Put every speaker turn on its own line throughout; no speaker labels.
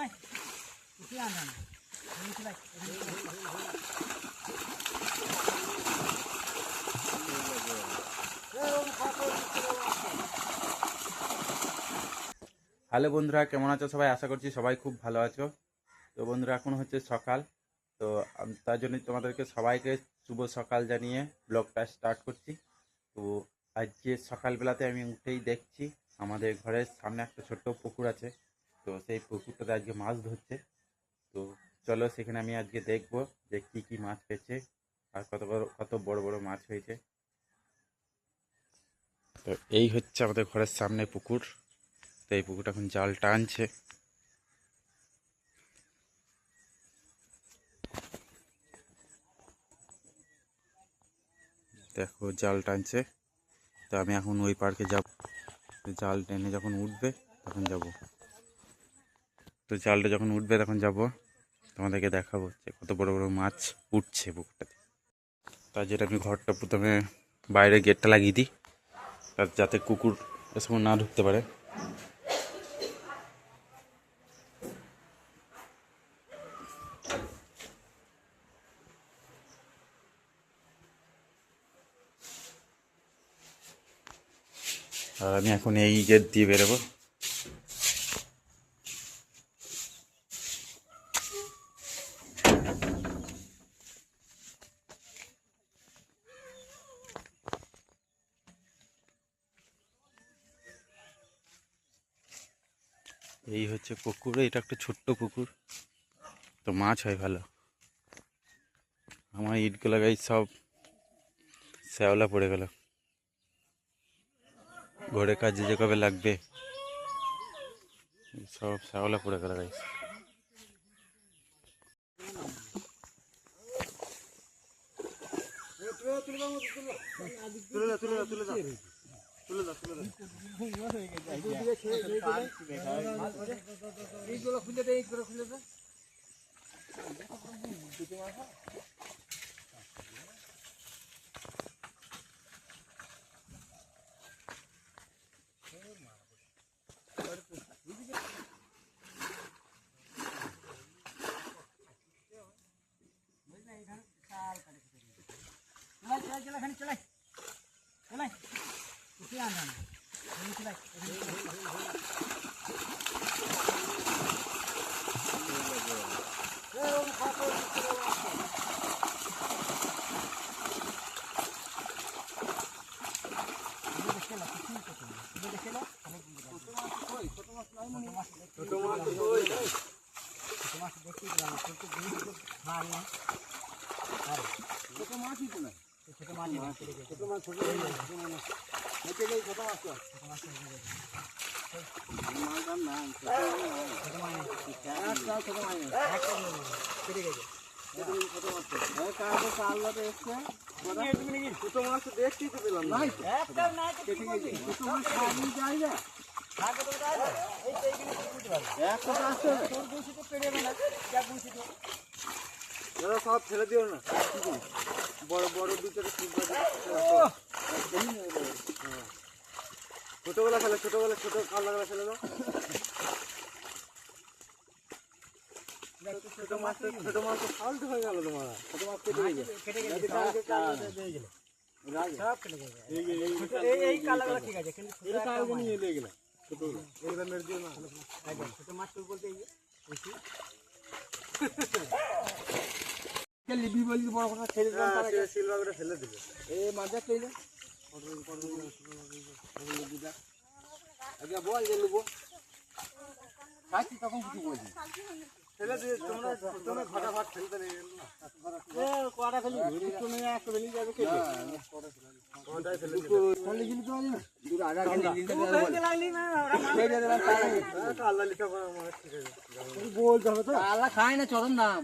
Hello বন্ধুরা, কেমন আছো সবাই? আশা করছি সবাই খুব ভালো আছো। তো বন্ধুরা, এখন হচ্ছে সকাল। তো তার জন্য তোমাদেরকে সবাইকে শুভ সকাল জানিয়ে ব্লগটা স্টার্ট করছি। তো আজকে সকালবেলাতে আমি উঠেই দেখছি আমাদের ঘরের সামনে একটা ছোট্ট পুকুর আছে। তো সেই পুকুরটাতে আজকে মাছ ধরছে। তো চলো সেখানে আমি আজকে দেখবো যে কী কী মাছ পেয়েছে আর কত বড় বড় মাছ হয়েছে। তো এই হচ্ছে আমাদের ঘরের সামনে পুকুর। তো এই পুকুরটা এখন জাল টানছে। দেখো জাল টানছে। তো আমি এখন ওই পার্কে যাব, জাল টেনে যখন উঠবে তখন যাব। তো জালটা যখন উঠবে তখন যাব, তোমাদেরকে দেখাবো যে কত বড় বড় মাছ উঠছে পুকুরটাতে। তার যেটা আমি ঘরটা প্রথমে বাইরে গেটটা লাগিয়ে দিই, যাতে কুকুর এসব না ঢুকতে পারে। আর আমি এখন এই গেট দিয়ে বেরোবো। এই হচ্ছে পুকুর, এটা একটা ছোট্ট পুকুর। তো মাছ হয় ভালো। আমার ইটগুলো গাই সব শ্যাওলা পড়ে গেল। ঘরে কাজে যে কবে লাগবে সব শ্যাওলা পড়ে গেল গাইস।
সব ফেলে দিও না, বড় বড় ভিতরে ছোটবেলা ফেলে, ছোট কালগুলা ফেলে দাও। ছোট মাছ তো ফাল্টু হয়ে গেল তোমার। ছোট মাছ কেটে গেছে সব ফেলে গেছে। এই কালগুলা ঠিক আছে, কিন্তু এই কালগুলো নিয়ে নিয়ে গেল ছোটগুলো। এইগুলা মেরে দিও না, ছোট মাছ বলতে এই লিবি বলি বড় কথা ছেড়ে দিলাম, তারা সিলভার করে ফেলে দিবে। এই মাঝে কইলে আগে বল যে নেবো খাচ্ছি, তখন কিছু বলছি ফেলে দিয়ে তোমরা ঘটা ভাত ফেলতে নেই না। কড়া খালি তুমি একটা বেলি যাবে কে কড়াই ফেলে দিবে তাহলে গিলি তো না দূর আগা গিলি দিতে লাগলি না ওরা মার দিলাম। তাহলে আল্লাহ লিখা করে আমার ঠিক আছে বল যাবে তো আল্লাহ খায় না চরম দাম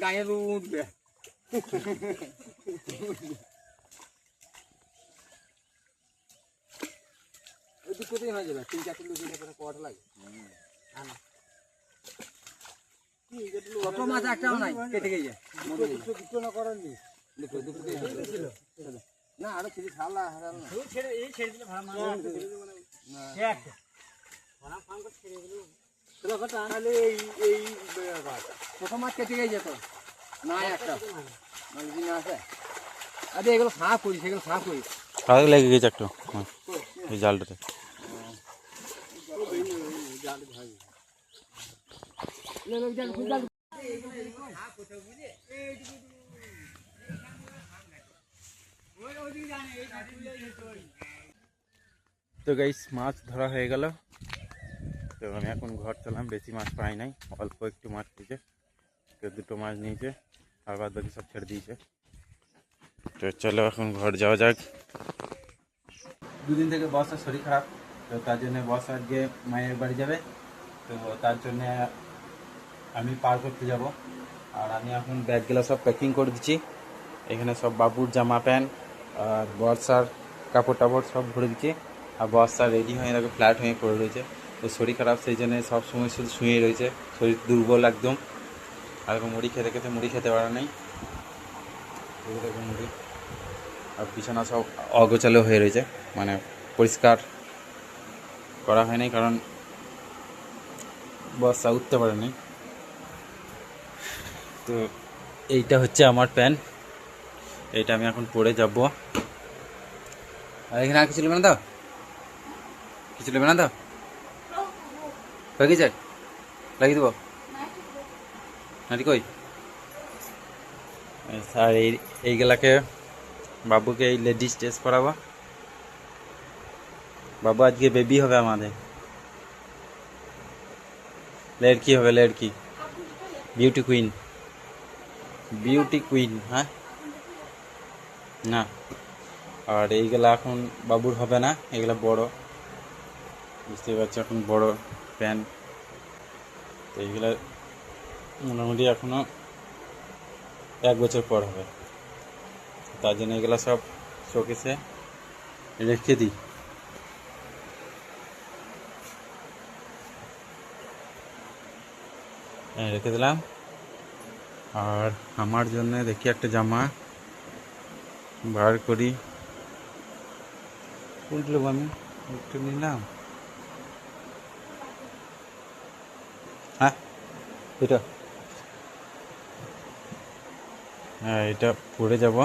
গায়ে উঠবে। ওই দুটোতেই হয়ে যাবে, 3-4 কিলো কটা লাগে। কত মাছ একটাও নাই, কেটে গেছে দুটো না করার নি না আরো কিছু ছাড়লা ছেড়ে দিলে ভালো মাছ ছেড়ে দিলে মানে একটা ভাড়া ফার্ম করে ছেড়ে দিলে তাহলে এই প্রথম মাছ কেটে গিয়ে যেত না একটা মানে দিন আছে আরে এগুলো সাফ করি সেগুলো সাফ করি
কাজে লেগে গেছে একটু এই জালটাতে। তো গাইস মাছ ধরা হয়ে গেল। তো আমি এখন ঘর চলাম, বেশি মাছ পাই নাই, অল্প একটু মাছ পেয়েছে। কেউ দুটো মাছ নিয়েছে আর বাদ বাকি সব ছেড়ে দিয়েছে। তো চলো এখন ঘর যাওয়া যাক। দুদিন থেকে বর্ষার শরীর খারাপ, তো তার জন্য বর্ষা আজকে মায়ের বাড়ি যাবে। তো তার জন্য আমি পার করতে যাব। আর আমি এখন ব্যাগগুলো সব প্যাকিং করে দিচ্ছি। এখানে সব বাবুর জামা প্যান্ট আর বর্ষার কাপড় টাপড় সব ভরে দিচ্ছি। আর বর্ষা রেডি হয়ে দেখো ফ্ল্যাট হয়ে পড়ে রয়েছে। তো শরীর খারাপ, সেই জন্য সবসময় শুধু শুয়ে রয়েছে, শরীর দুর্বল একদম। আর মুড়ি খেতে খেতে মুড়ি খেতে পারা নেই, দেখো মুড়ি। আর বিছানা সব অগোছালো হয়ে রয়েছে, মানে পরিষ্কার করা হয়নি, কারণ বর্ষা উঠতে পারেনি। তো এইটা হচ্ছে আমার প্যান্ট, এইটা আমি এখন পরে যাব। আর এখানে আর কিছু নেবে না তো, কিছু নেবে না তো, হয়ে গেছে, লাগিয়ে দেবো নাকি কই। আর এইগুলাকে বাবুকে এই লেডিস ড্রেস পরাবো। বাবু আজকে বেবি হবে আমাদের, লড়কি হবে, লড়কি, বিউটি কুইন, বিউটি কুইন। হ্যাঁ না, আর এইগুলা এখন বাবুর হবে না, এগুলা বড়, বুঝতেই পারছো, এখন বড় প্যান্ট। তো এইগুলা মোটামুটি এখনো 1 বছর পর হবে, তার জন্য এগুলা সব শোকেসে রেখে দিই। রেখে দিলাম। আর আমার জন্য দেখি একটা জামা বার করি, কোনটা নেবো আমি, একটু নিলাম। হ্যাঁ এটা, হ্যাঁ এটা পরে যাব।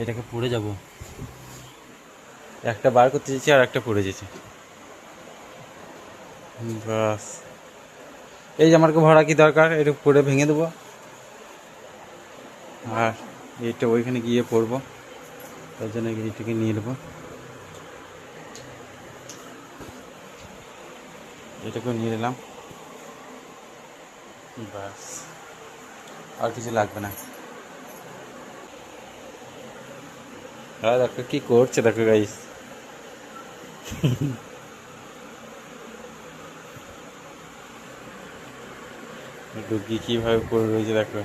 এটাকে পরে যাব, একটা বার করতে চেয়েছি আর একটা পরে যেছে, বাস। এই জামারকে ভরা কি দরকার, এটা পরে ভেঙে দেবো। আর এইটা ওইখানে গিয়ে পরবো, তার জন্য এইটাকে নিয়ে নেবো, এটাকেও নিয়ে নিলাম, বাস। আর কিছু লাগবে না। আর দেখো কি করছে, দেখো গাইস, ডুগি কিভাবে পড়ে রয়েছে দেখো।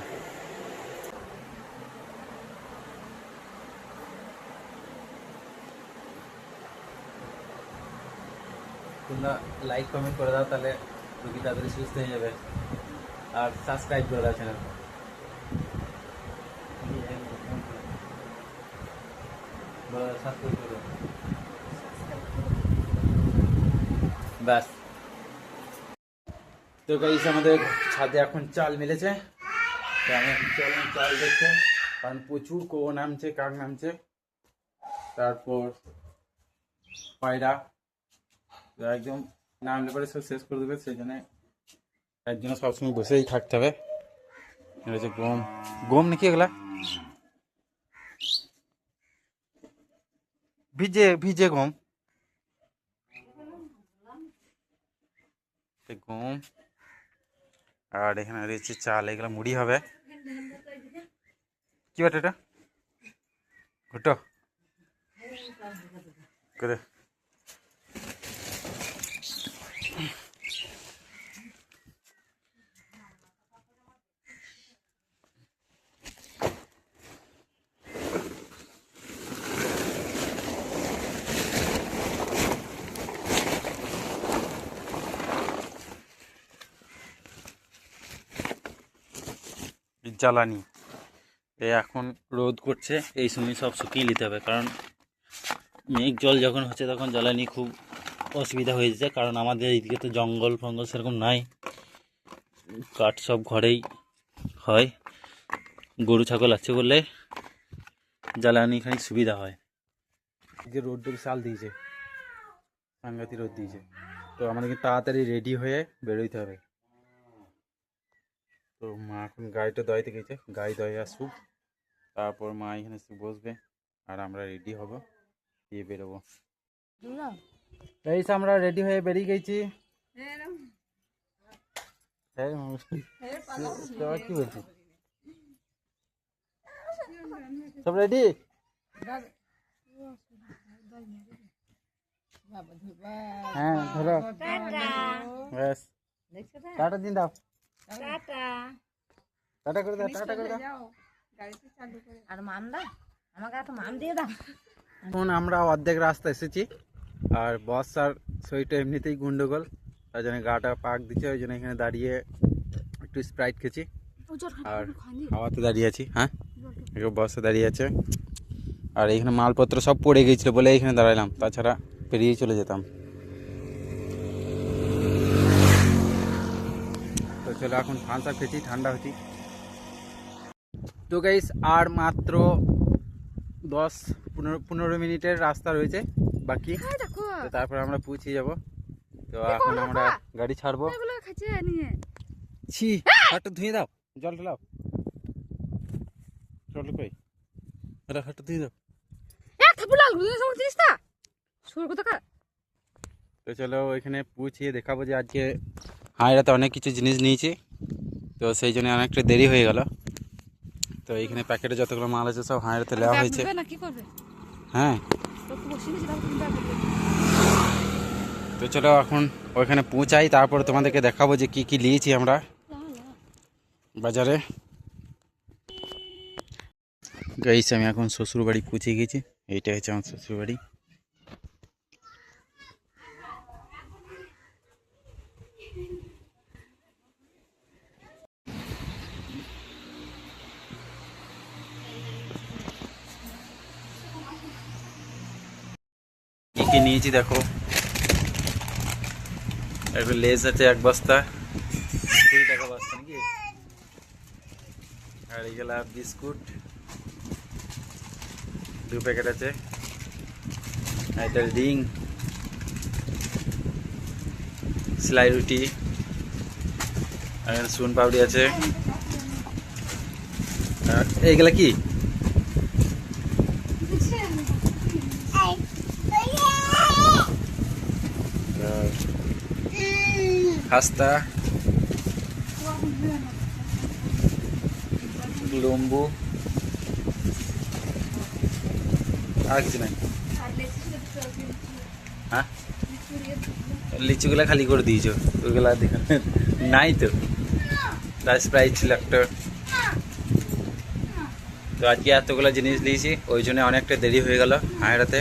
তোমরা লাইক কমেন্ট করে দাও, তাহলে ডুগি তাড়াতাড়ি সুস্থ হয়ে যাবে। আর সাবস্ক্রাইব করে দাও চ্যানেল। সাবস্ক্রাইব করে দাও, ব্যাস। তো গাইস আমাদের ছাদে এখন চাল মিলেছে, তো আমি এখন চললাম চাল দেখতে, কারণ প্রচুর কুয়ো নামছে, কাক নামছে, তারপর পায়রা, তো একদম নামলে পরে সব শেষ করে দেবে, সেই জন্য একজনে সবসময় বসেই থাকতে হবে। এটা হচ্ছে গম, গম নাকি এগুলা, ভিজে ভিজে গম, গম। আর এখানে রয়েছে চাল, এগুলো মুড়ি হবে। কি বাট এটা, ঘুটো করে। জ্বালানি এখন রোদ করছে, এই সময় সব শুকিয়ে নিতে হবে, কারণ মেঘ জল যখন হচ্ছে তখন জ্বালানি খুব অসুবিধা হয়ে যাচ্ছে, কারণ আমাদের এইদিকে তো জঙ্গল ফঙ্গল সেরকম নাই, কাঠ সব ঘরেই হয়, গরু ছাগল আছে বলে জ্বালানি খানিক সুবিধা হয়। এই যে রোদ বিশাল দিয়েছে, সাংঘাতিক রোদ দিয়েছে, তো আমাদের কিন্তু তাড়াতাড়ি রেডি হয়ে বেরোইতে হবে। তো মা এখন গাড়িটা দোয়াইতে গেছে, গাড়ি দয়ে আসুক, তারপর মা এখানে এসে বসবে আর আমরা রেডি হব, দিয়ে বেরোবো। এই আমরা রেডি হয়ে বেরিয়ে গেছি। কি বলছি, সব রেডি? হ্যাঁ ধরো, ব্যাস টাটা দিন দাও, টাটা করে দাও, টাটা করে দাও।
আর মান দাও, আমাকে একটা মান দিয়ে দাও।
এখন আমরা অর্ধেক রাস্তা এসেছি, আর বস আর শরীরটা এমনিতেই গন্ডগোল, তার জন্য গাটা পাক দিচ্ছে, ওই জন্য এখানে দাঁড়িয়ে একটু স্প্রাইট খেয়েছি আর হাওয়াতে দাঁড়িয়ে আছি। হ্যাঁ, একটু বসে দাঁড়িয়ে আছে, আর এইখানে মালপত্র সব পড়ে গিয়েছিলো বলে এইখানে দাঁড়ালাম, তাছাড়া পেরিয়ে চলে যেতাম। তো চলো এখন ফান্সা খেয়েছি, ঠান্ডা হচ্ছি। তো গাইস আর মাত্র 10-15 মিনিটের রাস্তা রয়েছে বাকি, তো তারপর আমরা পৌঁছে যাব। তো এখন আমরা গাড়ি ছাড়বো। ছি, হাতটা ধুয়ে দাও, জল ঢালাও, জল কই, হাতটা ধুয়ে দাও। তো চলো ওইখানে পৌঁছিয়ে দেখাবো যে আজকে হাঁড়িতে অনেক কিছু জিনিস নিয়েছি, তো সেই জন্য অনেকটা দেরি হয়ে গেল। তো এইখানে প্যাকেটে যতগুলো মাল আছে সব হাঁড়িতে নেওয়া হয়েছে। হ্যাঁ, তো চলো এখন ওইখানে পৌঁছাই, তারপর তোমাদেরকে দেখাবো যে কি কি নিয়েছি আমরা বাজারে। গাইস আমি এখন শ্বশুর বাড়ি পৌঁছে গেছি, এইটা হচ্ছে আমার শ্বশুর বাড়ি। কি কি নিয়েছি দেখো, একটা লেস আছে 1 বস্তা, 20 টাকা বস্তা নাকি, আর এইগুলা বিস্কুট 2 প্যাকেট আছে, আর এটা রিং, সেলাই রুটি, আর সুন পাউডি আছে। আর এইগুলা কি, খাস্তা, লম্বু, আর কিছু নাই। হ্যাঁ, লিচুগুলা খালি করে দিয়েছো, ওইগুলা নাই তো, স্প্রাইট ছিল একটা। তো আজকে এতগুলো জিনিস দিয়েছি, ওই জন্য অনেকটা দেরি হয়ে গেল হাঁড়াতে।